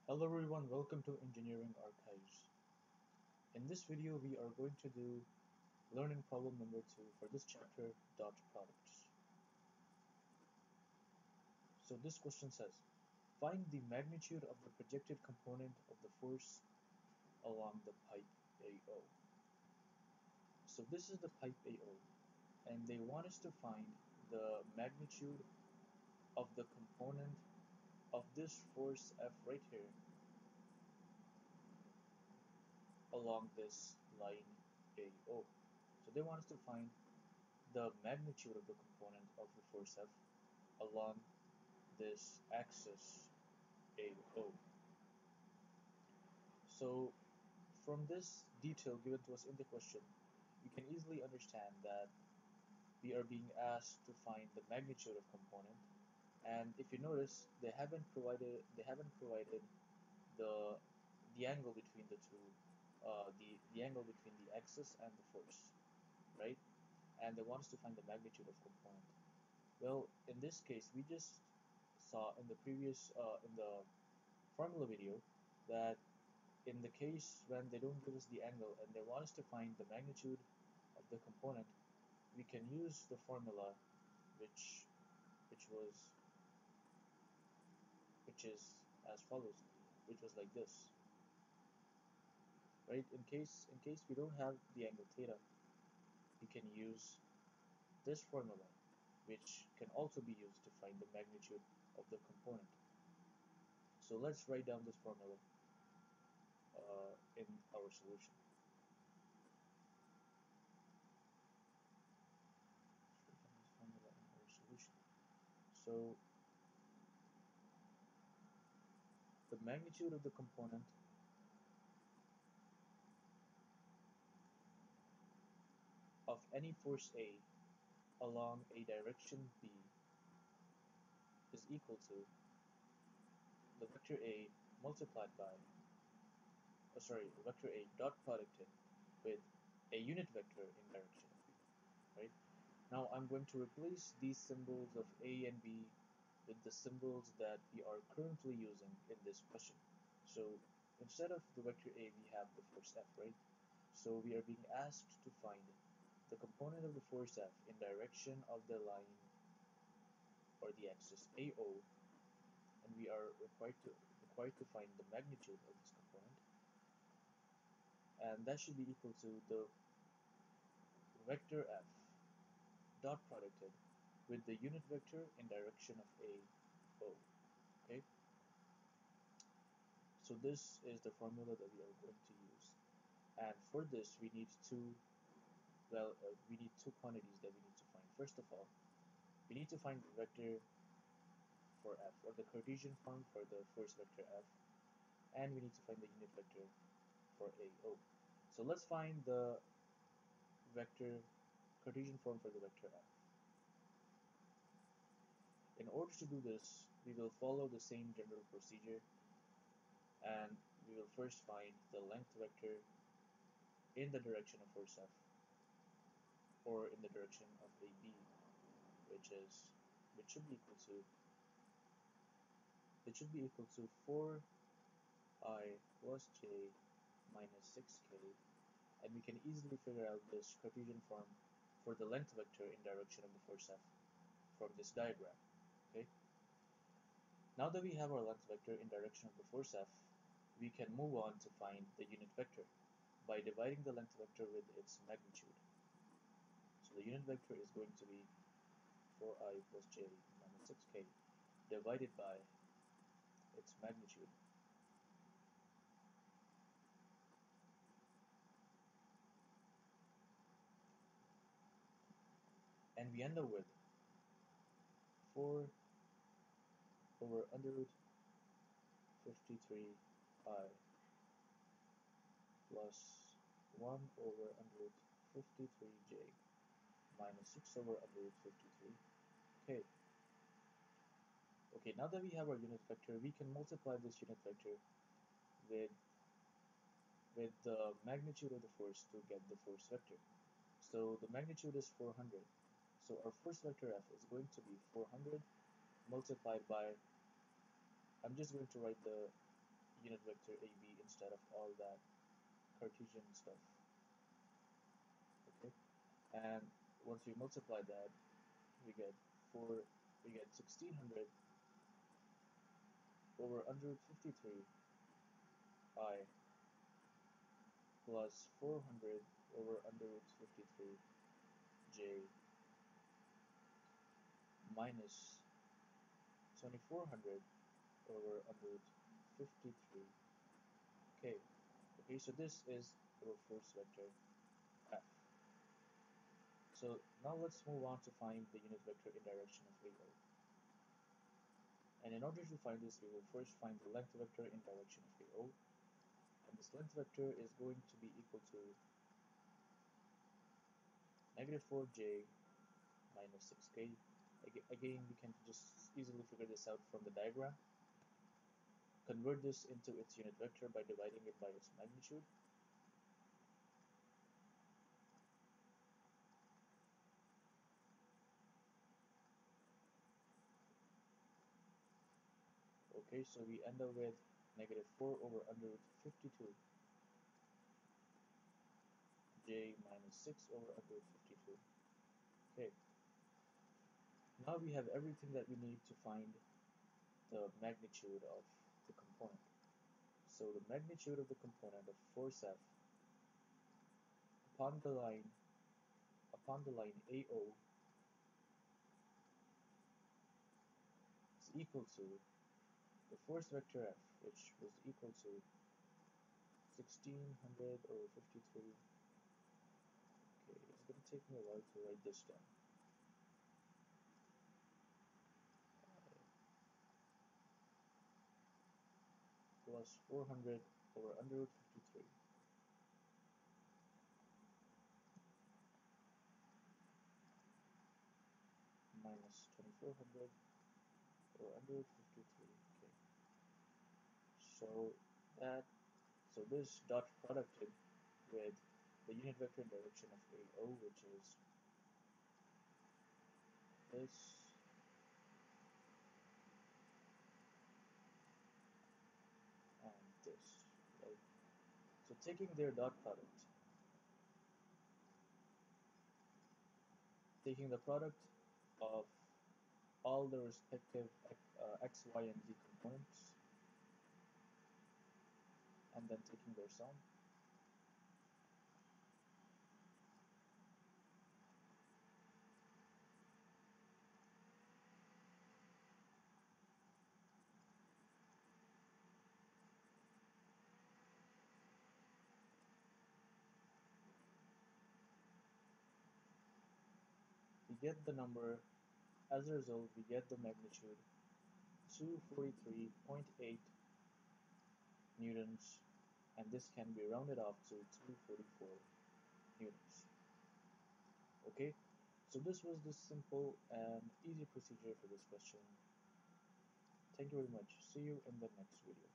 Hello everyone, welcome to Engineering Archives. In this video we are going to do learning problem number 2 for this chapter, dot products. So this question says, find the magnitude of the projected component of the force along the pipe AO. So this is the pipe AO, and they want us to find the magnitude of the component of this force F right here along this line AO. So they want us to find the magnitude of the component of the force F along this axis AO. So from this detail given to us in the question, we can easily understand that we are being asked to find the magnitude of component, and if you notice, they haven't provided the the angle between the two, the angle between the axis and the force, right? And they want us to find the magnitude of component. Well, in this case, we just saw in the previous in the formula video that in the case when they don't give us the angle and they want us to find the magnitude of the component, we can use the formula which which was which is as follows, which was like this, right? In case we don't have the angle theta, we can use this formula, which can also be used to find the magnitude of the component. So let's write down this formula in our solution. Formula in our solution. So the magnitude of the component of any force A along a direction B is equal to the vector A multiplied by, vector A dot producted with a unit vector in direction of B, right? Now I'm going to replace these symbols of A and B with the symbols that we are currently using in this question. So instead of the vector A, we have the force F, right? So we are being asked to find the component of the force F in direction of the line or the axis AO, and we are required to find the magnitude of this component, and that should be equal to the vector F dot producted with the unit vector in direction of AO. Okay, so this is the formula that we are going to use, and for this we need two quantities that we need to find. First of all, we need to find the vector for F, or the Cartesian form for the force vector F, and we need to find the unit vector for AO. So let's find the vector Cartesian form for the vector F. In order to do this, we will follow the same general procedure, and we will first find the length vector in the direction of force F, or in the direction of AB, which should be equal to 4I plus j minus 6k, and we can easily figure out this Cartesian form for the length vector in direction of the force F from this diagram. Okay. Now that we have our length vector in direction of the force F, we can move on to find the unit vector by dividing the length vector with its magnitude. So the unit vector is going to be 4I plus j minus 6k divided by its magnitude. And we end up with 4 over under root 53I plus 1 over under root 53j minus 6 over under root 53k. Okay, now that we have our unit vector, we can multiply this unit vector with the magnitude of the force to get the force vector. So the magnitude is 400. So our force vector F is going to be 400 multiplied by, I'm just going to write the unit vector AB instead of all that Cartesian stuff. Okay, and once we multiply that, we get 1600 over under root 53 I plus 400 over under root 53 J minus 2400 over under root 53 K. Okay, so this is our first vector F. So now let's move on to find the unit vector in direction of AO. And in order to find this, we will first find the length vector in direction of AO. And this length vector is going to be equal to negative 4j minus 6k. Again, we can just easily figure this out from the diagram. Convert this into its unit vector by dividing it by its magnitude. Okay, so we end up with negative 4 over under root 52 j minus 6 over under root 52. Okay, now we have everything that we need to find the magnitude of the component. So the magnitude of the component of force F upon the line AO is equal to the force vector F, which was equal to 1600 over 53. Okay, it's going to take me a while to write this down. Plus 400 over under root 53 minus 2400 over under root 53. Okay, so that this dot producted with the unit vector in direction of AO, which is this and this, right? So taking their dot product, taking the product of all the respective x, y, and z components, and then taking their sum, we get the number. As a result, we get the magnitude 243.8 newtons, and this can be rounded off to 244 newtons. Okay, so this was the simple and easy procedure for this question. Thank you very much. See you in the next video.